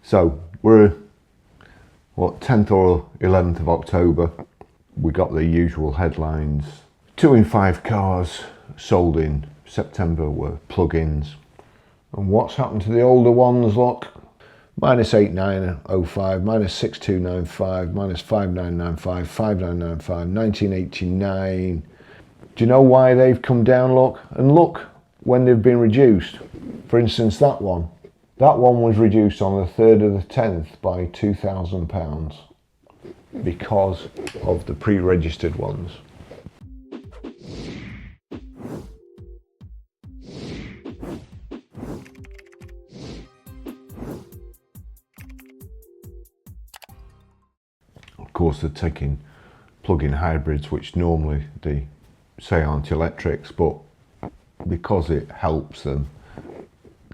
So we're, what, 10th or 11th of October. We got the usual headlines. 2 in 5 cars sold in September were plug-ins. And what's happened to the older ones, look? Minus 8905, minus 6295, minus 5995, 5995, 1989. Do you know why they've come down, look? And look when they've been reduced. For instance, that one. That one was reduced on the 3rd of the 10th by £2,000 because of the pre-registered ones. Of course, they're taking plug-in hybrids, which normally they say aren't electrics, but because it helps them,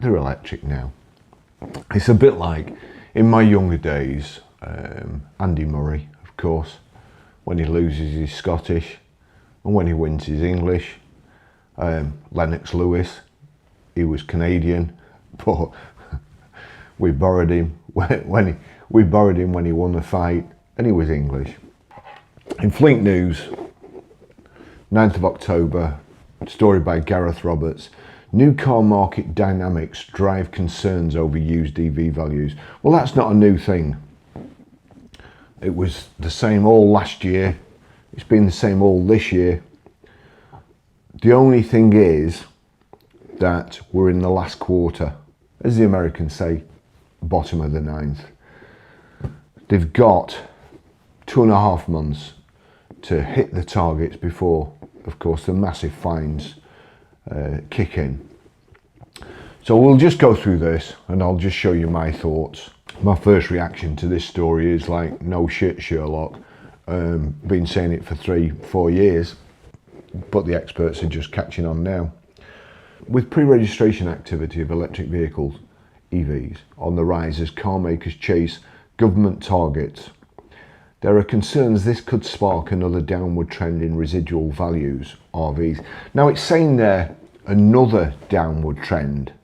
they're electric now. It's a bit like in my younger days, Andy Murray, of course, when he loses he's Scottish and when he wins he's English. Lennox Lewis, he was Canadian, but we borrowed him when he won the fight and he was English. In Fleet News, 9th of October, story by Gareth Roberts. New car market dynamics drive concerns over used EV values. Well, that's not a new thing. It was the same all last year. It's been the same all this year. The only thing is that we're in the last quarter. As the Americans say, bottom of the 9th. They've got 2.5 months to hit the targets before, of course, the massive fines kick in. So we'll just go through this and I'll just show you my thoughts. My first reaction to this story is like, no shit, Sherlock. Been saying it for 3-4 years, but the experts are just catching on now. With pre-registration activity of electric vehicles, EVs, on the rise as car makers chase government targets, there are concerns this could spark another downward trend in residual values, RVs. Now it's saying there, another downward trend.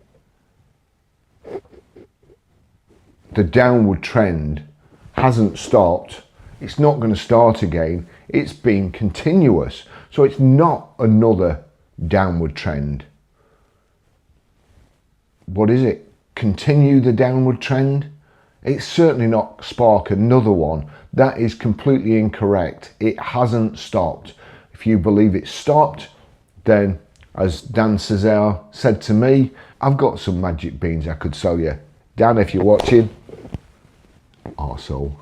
The downward trend hasn't stopped. It's not going to start again. It's been continuous. So it's not another downward trend. What is it? Continue the downward trend? It's certainly not spark another one. That is completely incorrect. It hasn't stopped. If you believe it's stopped, then as Dan Cesare said to me, I've got some magic beans I could sell you. Dan, if you're watching, arsehole.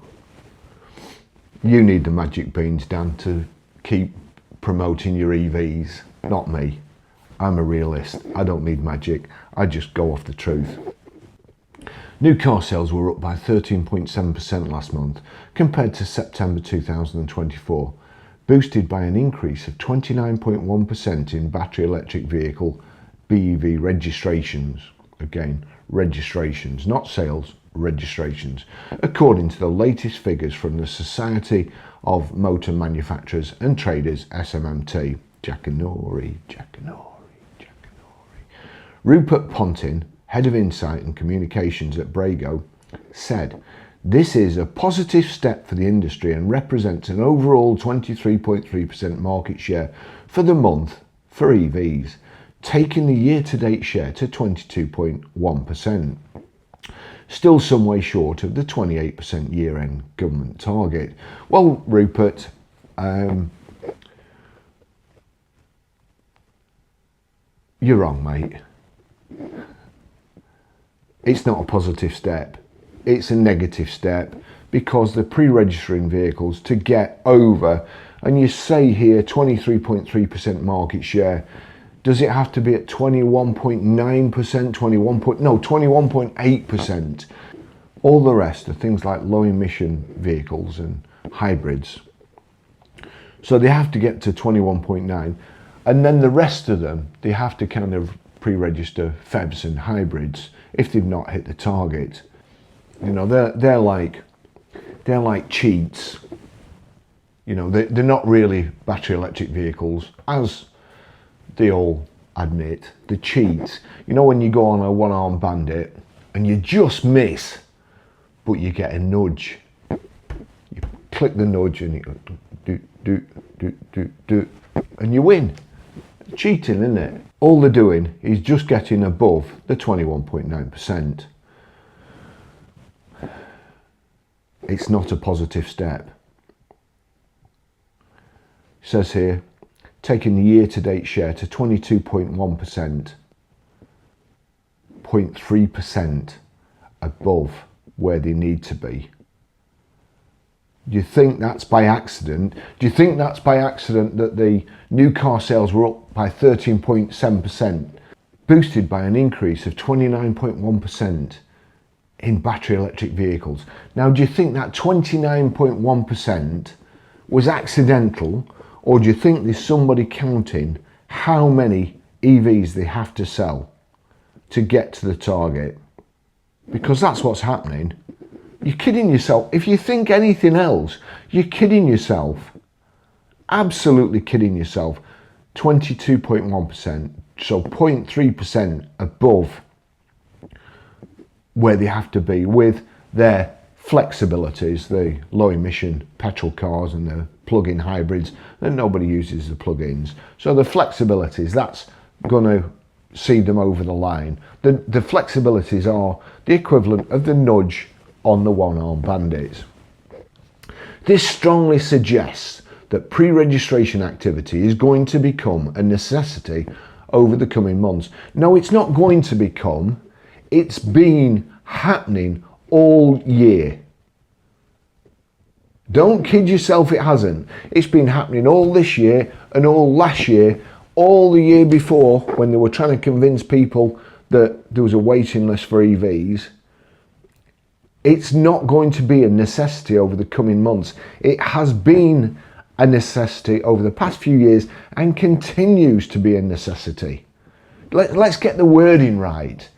You need the magic beans, Dan, to keep promoting your EVs, not me. I'm a realist. I don't need magic. I just go off the truth. New car sales were up by 13.7% last month compared to September 2024, boosted by an increase of 29.1% in battery electric vehicle BEV registrations. Again, registrations, not sales, registrations, according to the latest figures from the Society of Motor Manufacturers and Traders, SMMT. Jackanory. Rupert Pontin, Head of Insight and Communications at Brago, said, "This is a positive step for the industry and represents an overall 23.3% market share for the month for EVs, taking the year-to-date share to 22.1%. Still some way short of the 28% year-end government target." Well, Rupert, you're wrong, mate. It's not a positive step. It's a negative step because they're pre-registering vehicles to get over, and you say here 23.3% market share. Does it have to be at 21.9%, 21.8%? All the rest are things like low emission vehicles and hybrids. So they have to get to 21.9, and then the rest of them, they have to kind of pre-register PHEVs and hybrids if they've not hit the target. You know, they're like cheats. You know, they're not really battery electric vehicles, as they all admit. The cheats. You know, when you go on a one-armed bandit and you just miss but you get a nudge. You click the nudge and it do, and you win. Cheating, isn't it? All they're doing is just getting above the 21.9%. It's not a positive step. It says here, taking the year-to-date share to 22.1%, 0.3% above where they need to be. Do you think that's by accident? Do you think that's by accident that the new car sales were up by 13.7%, boosted by an increase of 29.1% in battery electric vehicles? Now, do you think that 29.1% was accidental, or do you think there's somebody counting how many EVs they have to sell to get to the target? Because that's what's happening. You're kidding yourself. If you think anything else, you're kidding yourself. Absolutely kidding yourself. 22.1%, so 0.3% above where they have to be with their flexibilities, the low emission petrol cars and the plug-in hybrids, and nobody uses the plug-ins. So the flexibilities, that's going to see them over the line. The flexibilities are the equivalent of the nudge on the one-armed bandits. This strongly suggests that pre-registration activity is going to become a necessity over the coming months. No, it's not going to become. It's been happening all year. Don't kid yourself, it hasn't. It's been happening all this year and all last year, all the year before, when they were trying to convince people that there was a waiting list for EVs. It's not going to be a necessity over the coming months. It has been a necessity over the past few years and continues to be a necessity. Let's get the wording right.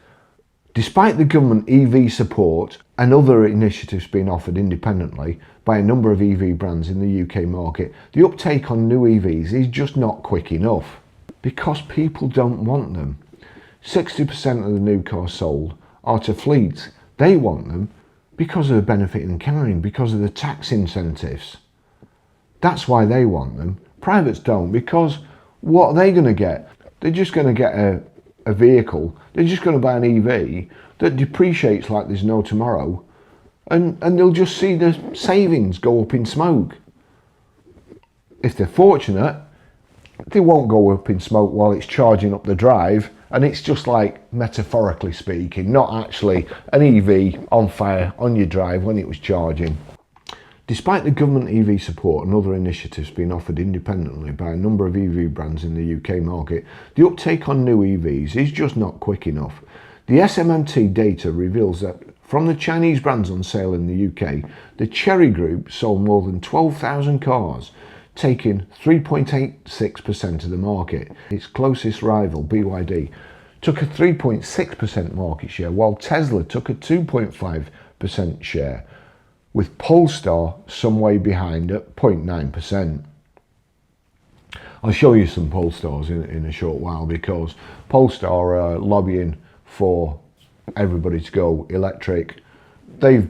Despite the government EV support and other initiatives being offered independently by a number of EV brands in the UK market, the uptake on new EVs is just not quick enough because people don't want them. 60% of the new cars sold are to fleets. They want them because of the benefit in kind, because of the tax incentives. That's why they want them. Privates don't, because what are they going to get? They're just going to get a vehicle, they're just going to buy an EV that depreciates like there's no tomorrow, and they'll just see the savings go up in smoke. If they're fortunate, they won't go up in smoke while it's charging up the drive, and it's just like, metaphorically speaking, not actually an EV on fire on your drive when it was charging. Despite the government EV support and other initiatives being offered independently by a number of EV brands in the UK market, the uptake on new EVs is just not quick enough. The SMMT data reveals that from the Chinese brands on sale in the UK, the Chery Group sold more than 12,000 cars, taking 3.86% of the market. Its closest rival, BYD, took a 3.6% market share, while Tesla took a 2.5% share, with Polestar some way behind at 0.9%. I'll show you some Polestars in a short while, because Polestar are lobbying for everybody to go electric. They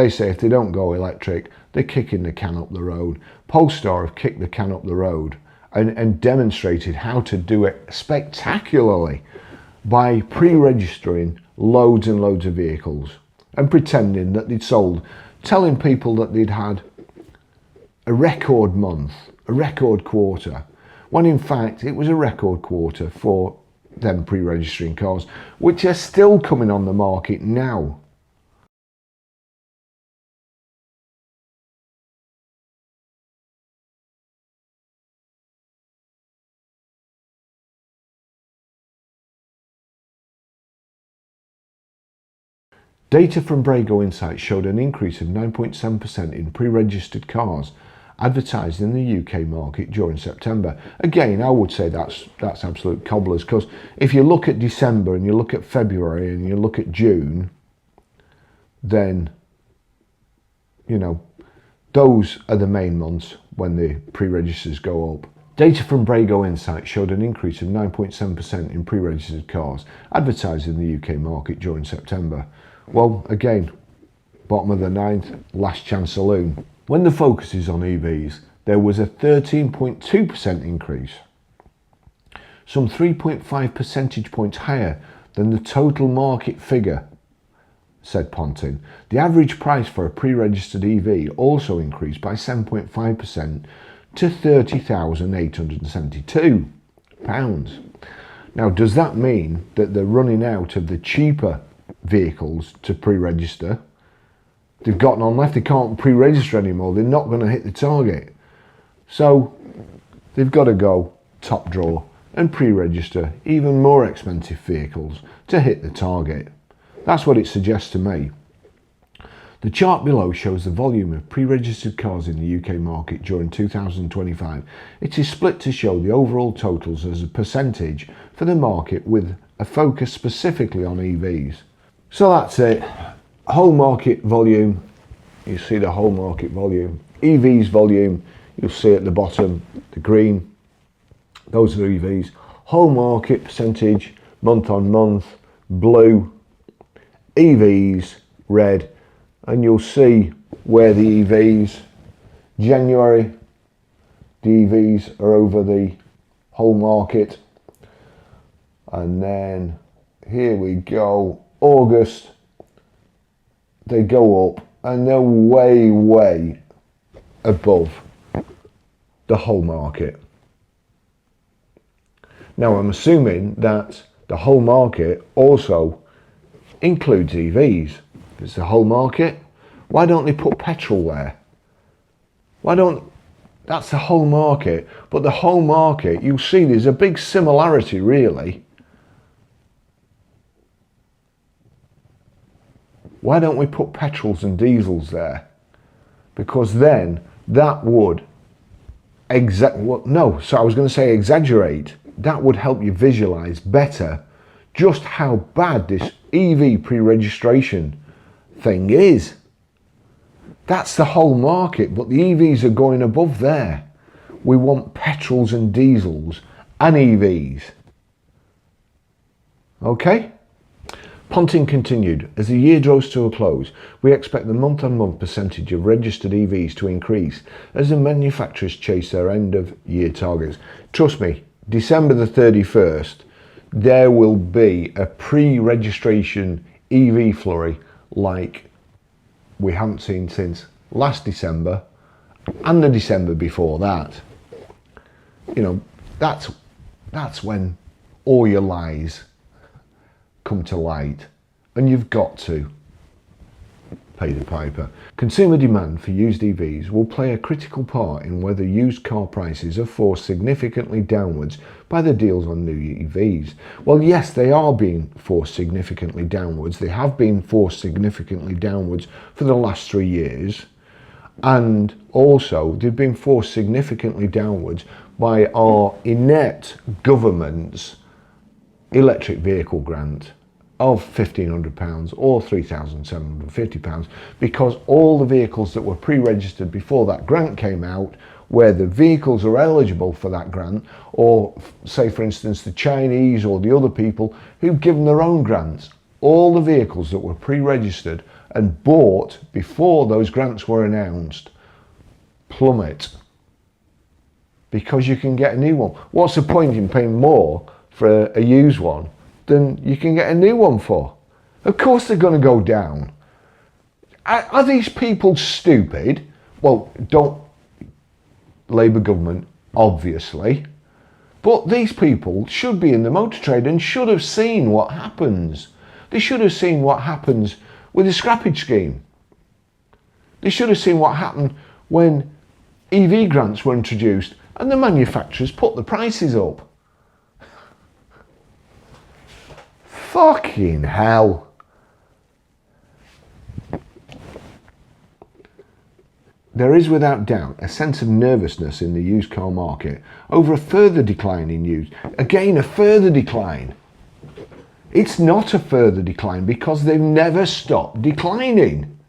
say if they don't go electric, they're kicking the can up the road. Polestar have kicked the can up the road and demonstrated how to do it spectacularly by pre-registering loads and loads of vehicles and pretending that they'd sold, telling people that they'd had a record month, a record quarter, when in fact it was a record quarter for them pre-registering cars, which are still coming on the market now. Data from Brago Insights showed an increase of 9.7% in pre-registered cars advertised in the UK market during September. Again, I would say that's absolute cobblers, because if you look at December and you look at February and you look at June, then, you know, those are the main months when the pre-registers go up. Data from Brago Insights showed an increase of 9.7% in pre-registered cars advertised in the UK market during September. Well, again, bottom of the ninth, last chance saloon. When the focus is on EVs, there was a 13.2% increase, some 3.5 percentage points higher than the total market figure, said Ponting. The average price for a pre-registered EV also increased by 7.5% to £30,872. Now, does that mean that they're running out of the cheaper vehicles to pre-register? They've got none left, they can't pre-register anymore, they're not going to hit the target. So they've got to go top drawer and pre-register even more expensive vehicles to hit the target. That's what it suggests to me. The chart below shows the volume of pre-registered cars in the UK market during 2025. It is split to show the overall totals as a percentage for the market with a focus specifically on EVs. So that's it. Whole market volume, you see the whole market volume. EVs volume, you'll see at the bottom, the green, those are EVs. Whole market percentage, month on month, blue, EVs, red, and you'll see where the EVs, January, the EVs are over the whole market. And then here we go, August, they go up and they're way, way above the whole market. Now I'm assuming that the whole market also includes EVs. If it's the whole market, why don't they put petrol there? That's the whole market, but the whole market, you'll see there's a big similarity really. Why don't we put petrols and diesels there? Because then that would exaggerate. That would help you visualize better just how bad this EV pre-registration thing is. That's the whole market, but the EVs are going above there. We want petrols and diesels and EVs. Okay? Ponting continued, as the year draws to a close, we expect the month-on-month percentage of registered EVs to increase as the manufacturers chase their end-of-year targets. Trust me, December the 31st, there will be a pre-registration EV flurry like we haven't seen since last December and the December before that. You know, that's when all your lies come to light, and you've got to pay the piper. Consumer demand for used EVs will play a critical part in whether used car prices are forced significantly downwards by the deals on new EVs. Well, yes, they are being forced significantly downwards. They have been forced significantly downwards for the last 3 years, and also they've been forced significantly downwards by our inept government's electric vehicle grant of £1,500 or £3,750, because all the vehicles that were pre-registered before that grant came out, where the vehicles are eligible for that grant, or say for instance the Chinese or the other people who've given their own grants, all the vehicles that were pre-registered and bought before those grants were announced plummet, because you can get a new one. What's the point in paying more for a used one than you can get a new one for? Of course they're going to go down. Are these people stupid? Well, don't Labour government, obviously, but these people should be in the motor trade and should have seen what happens. They should have seen what happens with the scrappage scheme. They should have seen what happened when EV grants were introduced and the manufacturers put the prices up. Fucking hell. There is without doubt a sense of nervousness in the used car market over a further decline in used. Again, a further decline. It's not a further decline because they've never stopped declining.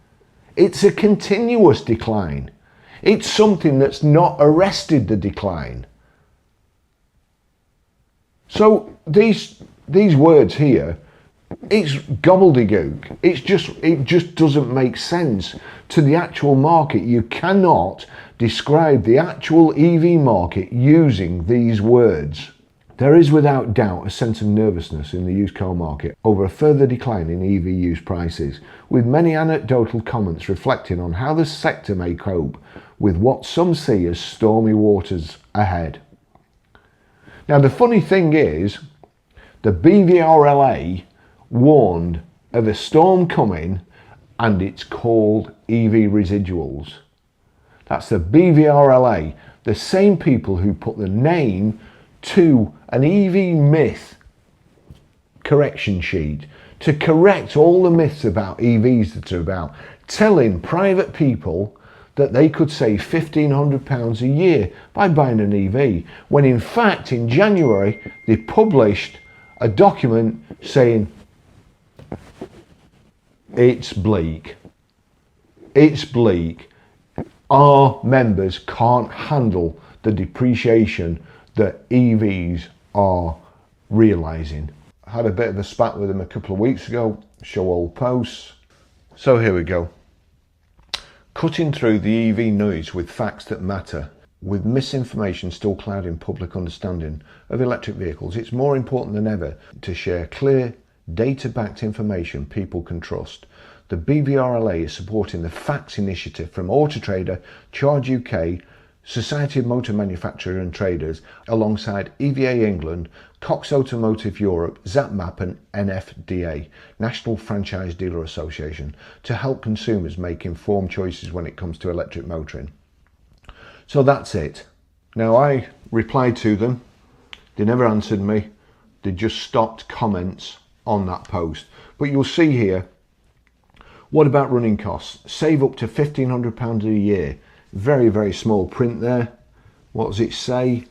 It's a continuous decline. It's something that's not arrested the decline. So these words here It's gobbledygook. It just doesn't make sense to the actual market. You cannot describe the actual EV market using these words. There is without doubt a sense of nervousness in the used car market over a further decline in EV used prices, with many anecdotal comments reflecting on how the sector may cope with what some see as stormy waters ahead. Now the funny thing is, the BVRLA warned of a storm coming, and it's called EV residuals. That's the BVRLA, the same people who put the name to an EV myth correction sheet to correct all the myths about EVs that are about, telling private people that they could save £1,500 a year by buying an EV, when in fact in January they published a document saying it's bleak. It's bleak. Our members can't handle the depreciation that EVs are realising. I had a bit of a spat with them a couple of weeks ago, show old posts. So here we go. Cutting through the EV noise with facts that matter. With misinformation still clouding public understanding of electric vehicles, it's more important than ever to share clear, data-backed information people can trust. The BVRLA is supporting the Facts initiative from Autotrader, Charge UK, Society of Motor Manufacturers and Traders, alongside EVA England, Cox Automotive Europe, ZapMap and NFDA, National Franchise Dealer Association, to help consumers make informed choices when it comes to electric motoring. So that's it. Now I replied to them, they never answered me, they just stopped comments on that post. But you'll see here, what about running costs? Save up to £1,500 a year. Very, very small print there. What does it say?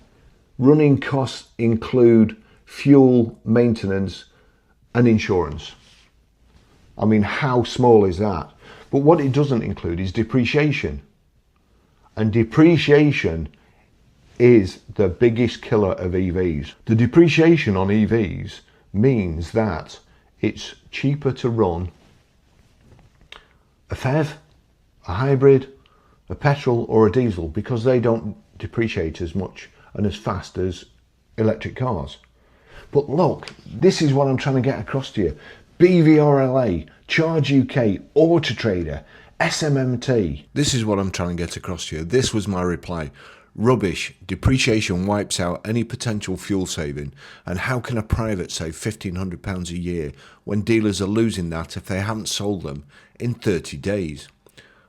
Running costs include fuel, maintenance and insurance. I mean, how small is that? But what it doesn't include is depreciation. And depreciation is the biggest killer of EVs. The depreciation on EVs means that it's cheaper to run a PHEV, a hybrid, a petrol or a diesel, because they don't depreciate as much and as fast as electric cars. But look, this is what I'm trying to get across to you. BVRLA, Charge UK, Autotrader, SMMT. This is what I'm trying to get across to you. This was my reply. Rubbish. Depreciation wipes out any potential fuel saving. And how can a private save £1,500 a year when dealers are losing that if they haven't sold them in 30 days?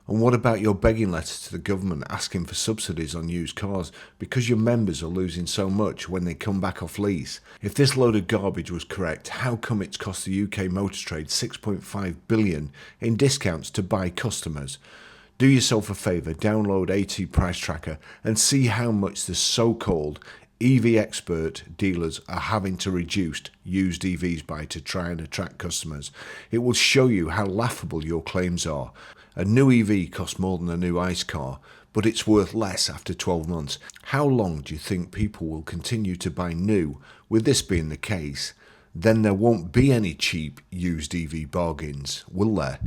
And what about your begging letter to the government asking for subsidies on used cars because your members are losing so much when they come back off lease? If this load of garbage was correct, how come it's cost the UK motor trade £6.5 billion in discounts to buy customers? Do yourself a favour, download AT Price Tracker and see how much the so-called EV expert dealers are having to reduce used EVs by to try and attract customers. It will show you how laughable your claims are. A new EV costs more than a new ICE car, but it's worth less after 12 months. How long do you think people will continue to buy new? With this being the case, then there won't be any cheap used EV bargains, will there?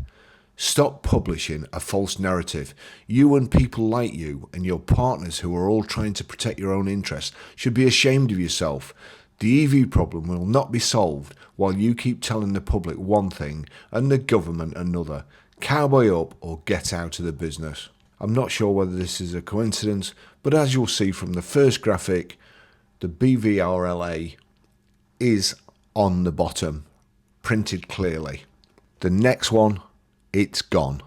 Stop publishing a false narrative. You and people like you and your partners who are all trying to protect your own interests should be ashamed of yourself. The EV problem will not be solved while you keep telling the public one thing and the government another. Cowboy up or get out of the business. I'm not sure whether this is a coincidence, but as you'll see from the first graphic, the BVRLA is on the bottom, printed clearly. The next one, it's gone.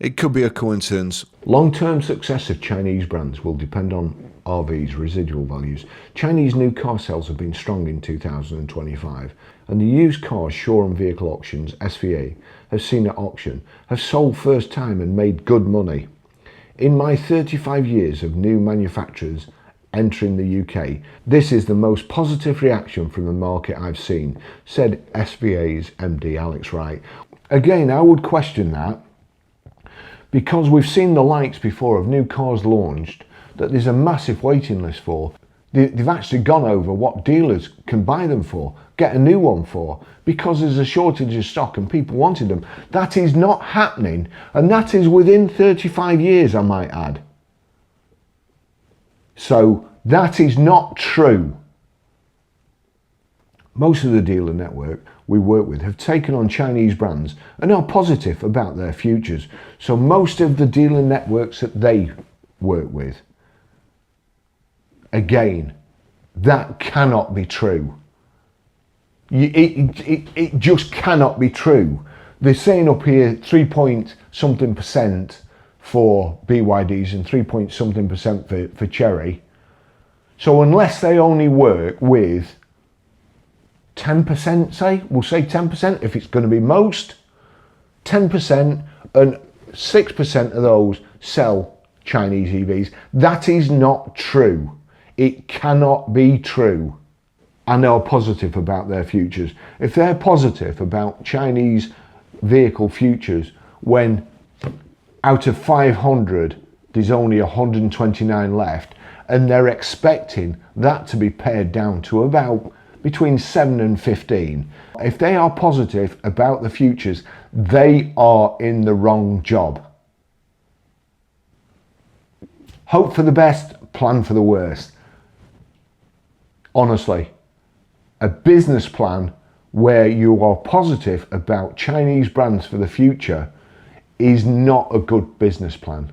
It could be a coincidence. Long-term success of Chinese brands will depend on RV's residual values. Chinese new car sales have been strong in 2025, and the used car showroom vehicle auctions, SVA, have seen at auction, have sold first time and made good money. In my 35 years of new manufacturers entering the UK, this is the most positive reaction from the market I've seen, said SVA's MD Alex Wright. Again, I would question that, because we've seen the likes before of new cars launched that there's a massive waiting list for. They've actually gone over what dealers can buy them for, get a new one for, because there's a shortage of stock and people wanted them. That is not happening, and that is within 35 years, I might add. So that is not true. Most of the dealer network we work with have taken on Chinese brands and are positive about their futures. So most of the dealer networks that they work with, again, that cannot be true. It just cannot be true. They're saying up here 3-point-something% for BYDs and 3-point-something% for Cherry. So unless they only work with 10%, say, we'll say 10% if it's going to be most, 10%, and 6% of those sell Chinese EVs. That is not true. It cannot be true. And they're positive about their futures. If they're positive about Chinese vehicle futures, when out of 500 there's only 129 left, and they're expecting that to be pared down to about between 7 and 15. If they are positive about the futures, they are in the wrong job. Hope for the best, plan for the worst. Honestly, a business plan where you are positive about Chinese brands for the future is not a good business plan.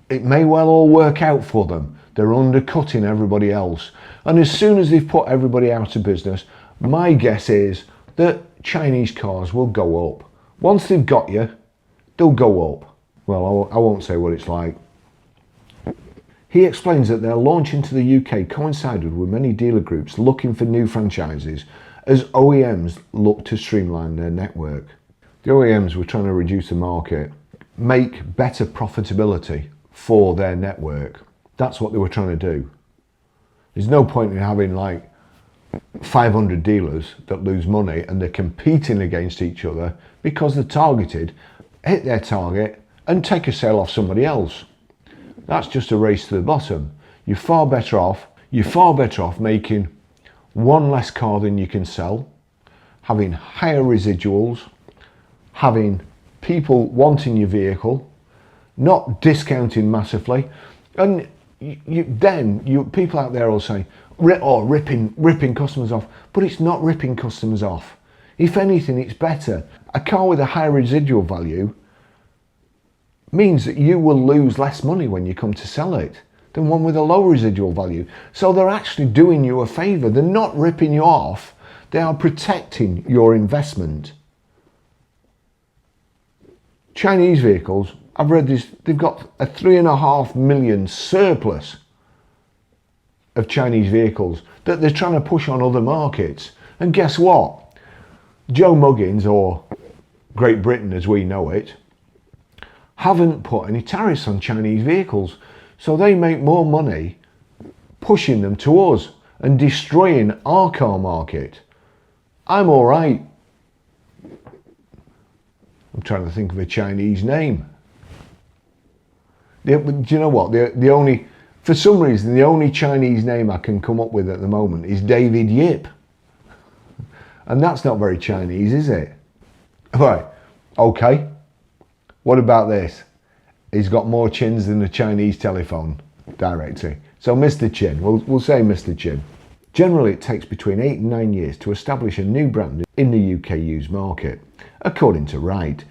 It may well all work out for them. They're undercutting everybody else. And as soon as they've put everybody out of business, my guess is that Chinese cars will go up. Once they've got you, they'll go up. Well, I won't say what it's like. He explains that their launch into the UK coincided with many dealer groups looking for new franchises as OEMs look to streamline their network. The OEMs were trying to reduce the market, make better profitability for their network. That's what they were trying to do. There's no point in having like 500 dealers that lose money and they're competing against each other because they're targeted, hit their target and take a sale off somebody else. That's just a race to the bottom. You're far better off making one less car than you can sell, having higher residuals, having people wanting your vehicle, not discounting massively, and people out there will say, ripping customers off, but it's not ripping customers off. If anything, it's better. A car with a high residual value means that you will lose less money when you come to sell it than one with a low residual value. So they're actually doing you a favour. They're not ripping you off. They are protecting your investment. Chinese vehicles, I've read this, they've got a 3.5 million surplus of Chinese vehicles that they're trying to push on other markets. And guess what? Joe Muggins, or Great Britain as we know it, haven't put any tariffs on Chinese vehicles. So they make more money pushing them to us and destroying our car market. I'm all right. I'm trying to think of a Chinese name. Do you know what? For some reason, the only Chinese name I can come up with at the moment is David Yip. And that's not very Chinese, is it? Right, okay. What about this? He's got more chins than a Chinese telephone directory. So Mr. Chin, we'll say Mr. Chin. Generally, it takes between 8 and 9 years to establish a new brand in the UK used market, according to Wright.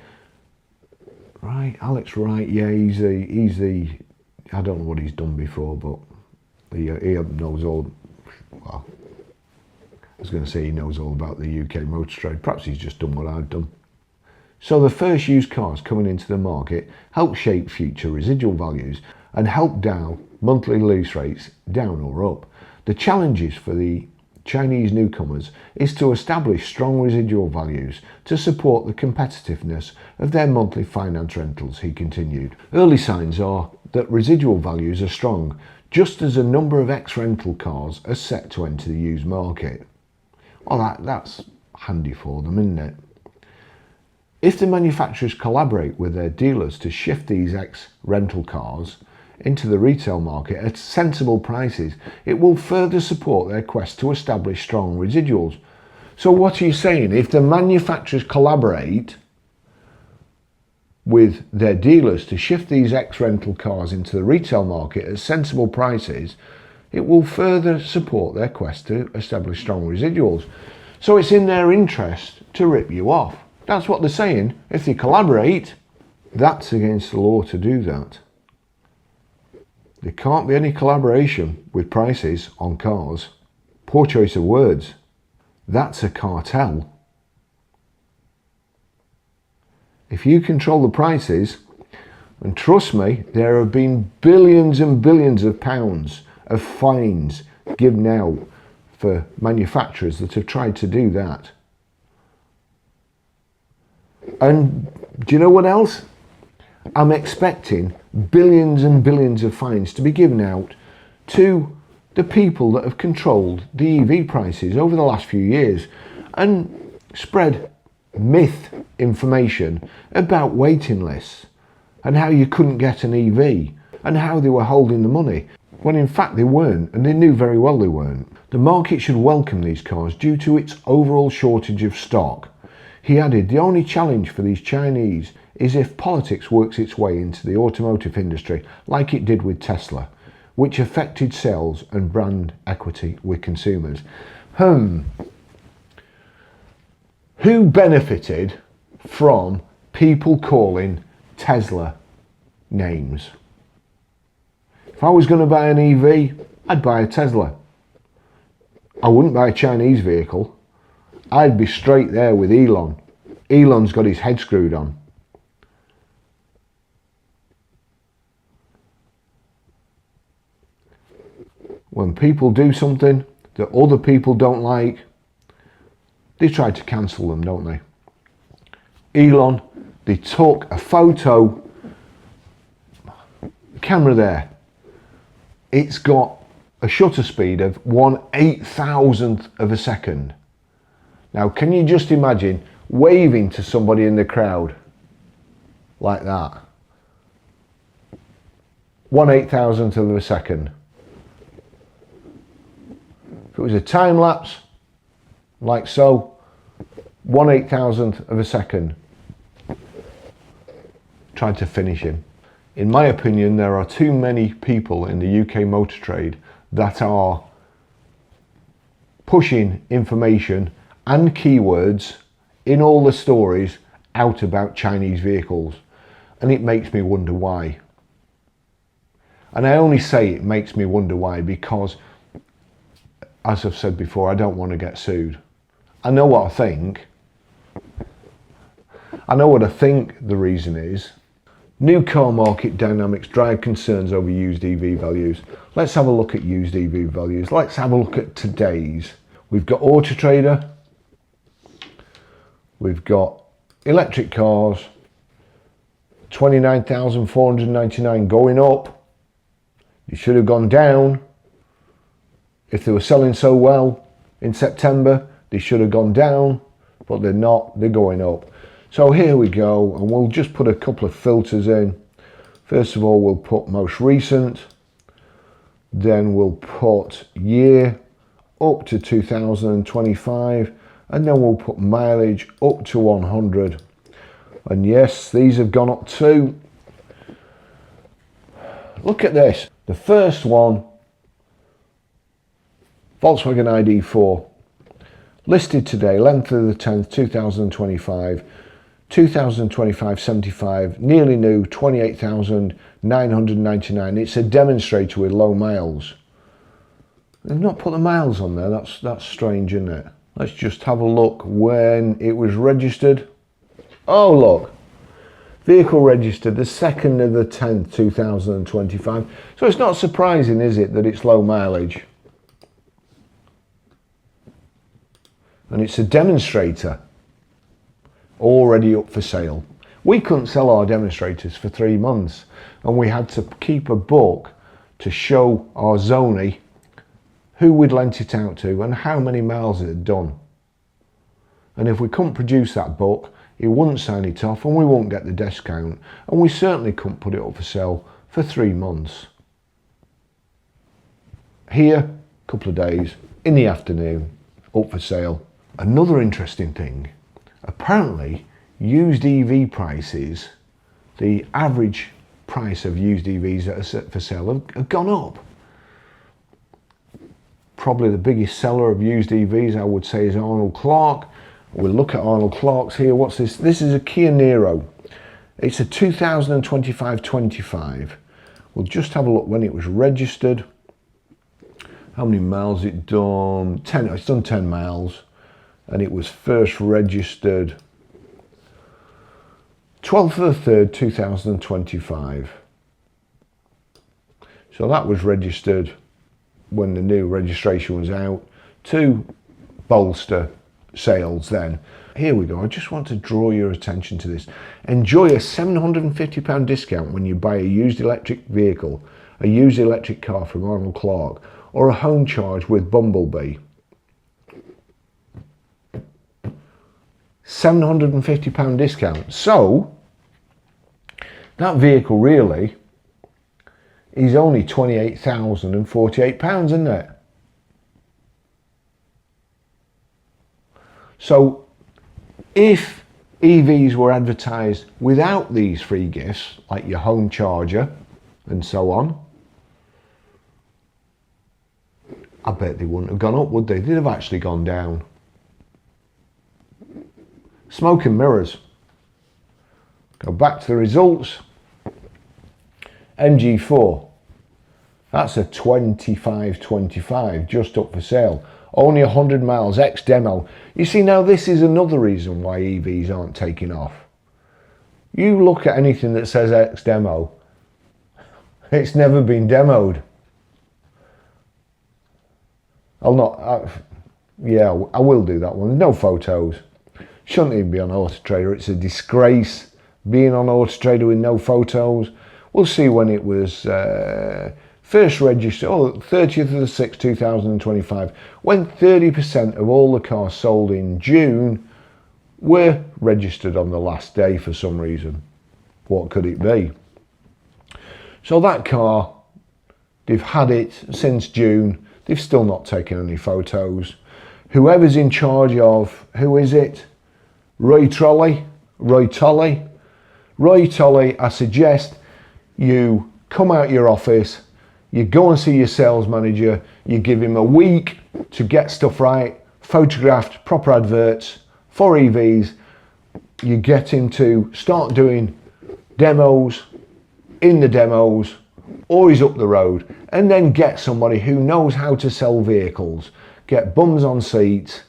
Right, Alex Wright, yeah, he's the, I don't know what he's done before, but he knows all, well, I was going to say he knows all about the UK motor trade. Perhaps he's just done what I've done. So the first used cars coming into the market help shape future residual values and help down monthly lease rates down or up. The challenges for the Chinese newcomers is to establish strong residual values to support the competitiveness of their monthly finance rentals, he continued. Early signs are that residual values are strong, just as a number of ex-rental cars are set to enter the used market. Well, that's handy for them, isn't it? If the manufacturers collaborate with their dealers to shift these ex-rental cars into the retail market at sensible prices, it will further support their quest to establish strong residuals. So what are you saying? If the manufacturers collaborate with their dealers to shift these ex-rental cars into the retail market at sensible prices, it will further support their quest to establish strong residuals. So it's in their interest to rip you off. That's what they're saying. If they collaborate, that's against the law to do that. There can't be any collaboration with prices on cars. Poor choice of words. That's a cartel. If you control the prices, and trust me, there have been billions and billions of pounds of fines given out for manufacturers that have tried to do that. And do you know what else? I'm expecting billions and billions of fines to be given out to the people that have controlled the EV prices over the last few years and spread myth information about waiting lists and how you couldn't get an EV and how they were holding the money, when in fact they weren't, and they knew very well they weren't. The market should welcome these cars due to its overall shortage of stock. He added, the only challenge for these Chinese is if politics works its way into the automotive industry like it did with Tesla, which affected sales and brand equity with consumers. Who benefited from people calling Tesla names? If I was going to buy an EV, I'd buy a Tesla. I wouldn't buy a Chinese vehicle. I'd be straight there with Elon. Elon's got his head screwed on. When people do something that other people don't like, they try to cancel them, don't they? Elon, they took a photo, camera there. It's got a shutter speed of 1/8,000th of a second. Now, can you just imagine waving to somebody in the crowd like that? 1/8,000th of a second. If it was a time lapse, like so, 1/8,000th of a second. Tried to finish him. In my opinion, there are too many people in the UK motor trade that are pushing information and keywords in all the stories out about Chinese vehicles, and it makes me wonder why. And I only say it makes me wonder why because, as I've said before, I don't want to get sued. I know what I think. I know what I think the reason is. New car market dynamics drive concerns over used EV values. Let's have a look at used EV values. Let's have a look at today's. We've got Autotrader. We've got electric cars. 29,499 going up. It should have gone down. If they were selling so well in September, they should have gone down, but they're not, they're going up. So here we go, and we'll just put a couple of filters in. First of all, we'll put most recent, then we'll put year up to 2025, and then we'll put mileage up to 100. And yes, these have gone up too. Look at this. The first one, Volkswagen ID4, listed today, 11th of the 10th, 2025, 2025 75, nearly new, 28,999. It's a demonstrator with low miles. They've not put the miles on there. That's strange, isn't it? Let's just have a look when it was registered. Oh, look. Vehicle registered the 2nd of the 10th, 2025. So it's not surprising, is it, that it's low mileage? And it's a demonstrator already up for sale. We couldn't sell our demonstrators for 3 months, and we had to keep a book to show our zoney who we'd lent it out to and how many miles it had done. And if we couldn't produce that book, he wouldn't sign it off and we wouldn't get the discount, and we certainly couldn't put it up for sale for 3 months. Here, a couple of days, in the afternoon, up for sale. Another interesting thing, apparently used EV prices, the average price of used EVs that are set for sale have gone up. Probably the biggest seller of used EVs, I would say, is Arnold Clark. We'll look at Arnold Clark's here. What's this? This is a Kia Niro. It's a 2025-25. We'll just have a look when it was registered. How many miles it done? 10. It's done 10 miles. And it was first registered 12th of the 3rd, 2025. So that was registered when the new registration was out to bolster sales then. Here we go. I just want to draw your attention to this. Enjoy a £750 discount when you buy a used electric vehicle, a used electric car from Arnold Clark, or a home charge with Bumblebee. £750 discount. So that vehicle really is only £28,048, isn't it? So if EVs were advertised without these free gifts, like your home charger and so on, I bet they wouldn't have gone up, would they? They'd have actually gone down. Smoke and mirrors. Go back to the results. MG4. That's a 25-25, just up for sale. Only 100 miles, ex-demo. You see, now this is another reason why EVs aren't taking off. You look at anything that says ex-demo, it's never been demoed. Yeah, I will do that one. No photos. Shouldn't even be on Autotrader. It's a disgrace being on Autotrader with no photos. We'll see when it was first registered, 30th of the 6th, 2025, when 30% of all the cars sold in June were registered on the last day for some reason. What could it be? So that car, they've had it since June. They've still not taken any photos. Whoever's in charge of, who is it? Roy Tolley, I suggest you come out your office, you go and see your sales manager, you give him a week to get stuff right, photographed, proper adverts for EVs, you get him to start doing demos, in the demos, or he's up the road, and then get somebody who knows how to sell vehicles, get bums on seats,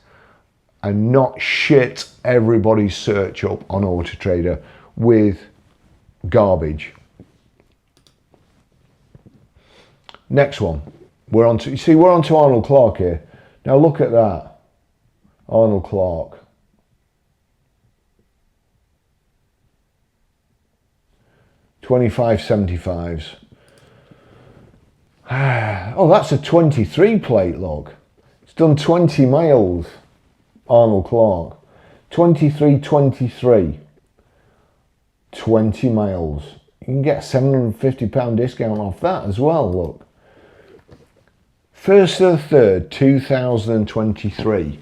and not shit everybody's search up on Autotrader with garbage. Next one, we're on to Arnold Clark here. Now look at that, Arnold Clark. $25.75s. Oh, that's a 23 plate, look. It's done 20 miles, Arnold Clark. 23.23. 20 miles. You can get a £750 discount off that as well, look. 1st of the 3rd, 2023.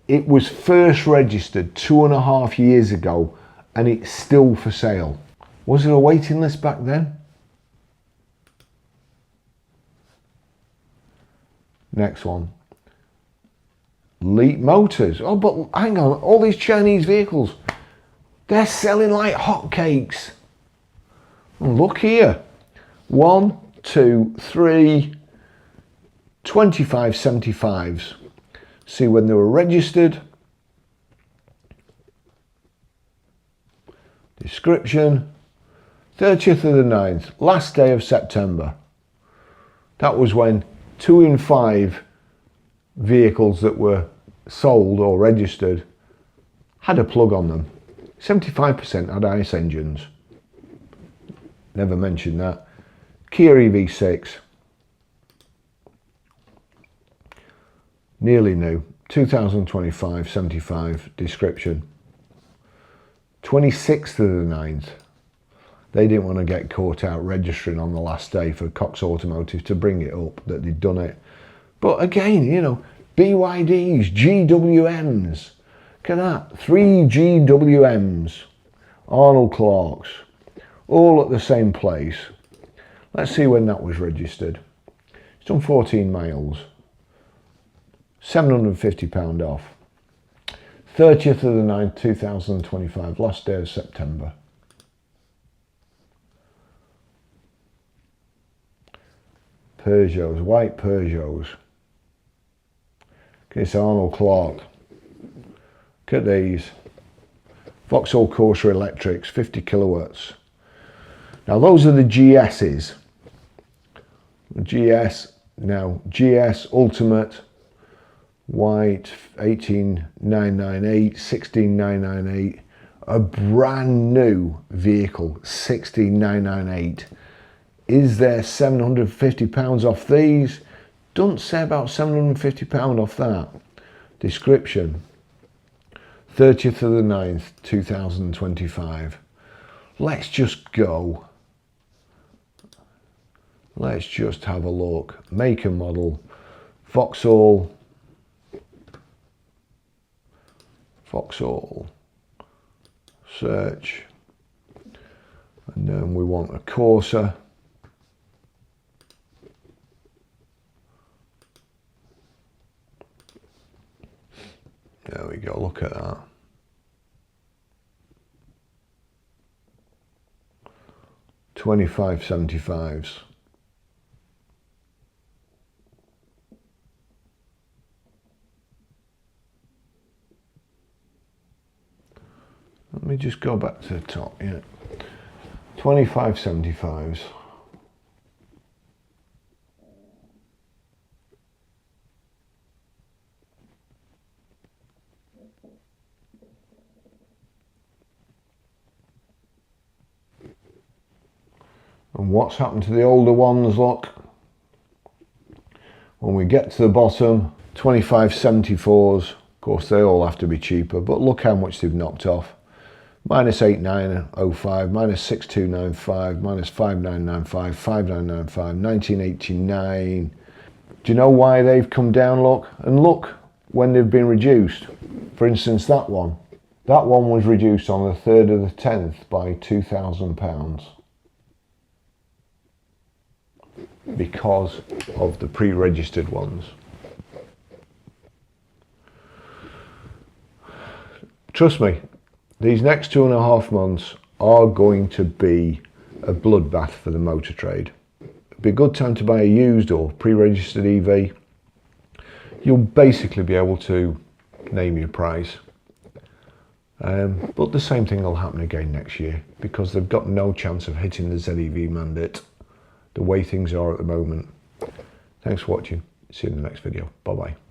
It was first registered 2.5 years ago and it's still for sale. Was there a waiting list back then? Next one. Leap Motors. Oh, but hang on, all these Chinese vehicles, they're selling like hotcakes. Look here. 1, 2, 3, 25.75s. See when they were registered. Description. 30th of the 9th, last day of September. That was when 2 in 5 vehicles that were sold or registered had a plug on them. 75% had ICE engines. Never mentioned that. Kia EV6. Nearly new. 2025, 75. Description. 26th of the 9th. They didn't want to get caught out registering on the last day for Cox Automotive to bring it up that they'd done it. But again, you know, BYDs, GWMs, look at that, 3 GWMs, Arnold Clarks, all at the same place. Let's see when that was registered. It's done 14 miles, £750 off. 30th of the 9th, 2025, last day of September. Peugeots, white Peugeots. Okay, it's Arnold Clark. Look at these. Vauxhall Corsa Electrics, 50 kilowatts. Now those are the GS's. GS, now GS Ultimate, white, 18,998, 16,998. A brand new vehicle, 16,998. Is there £750 off these? Don't say about £750 off that. Description. 30th of the 9th, 2025. Let's just go. Let's just have a look. Make and model. Vauxhall. Search. And then we want a Corsa. There we go, look at that. $25.75s. Let me just go back to the top, yeah. 25.75s. And what's happened to the older ones, look? When we get to the bottom, 25.74s. Of course, they all have to be cheaper, but look how much they've knocked off. Minus 8,905, minus 6,295, minus 5,995, 5,995, 1989. Do you know why they've come down, look? And look when they've been reduced. For instance, that one. That one was reduced on the 3rd of the 10th by £2,000. Because of the pre-registered ones. Trust me, these next 2.5 months are going to be a bloodbath for the motor trade. It'd be a good time to buy a used or pre-registered EV. You'll basically be able to name your price. But the same thing will happen again next year because they've got no chance of hitting the ZEV mandate the way things are at the moment. Thanks for watching. See you in the next video. Bye bye.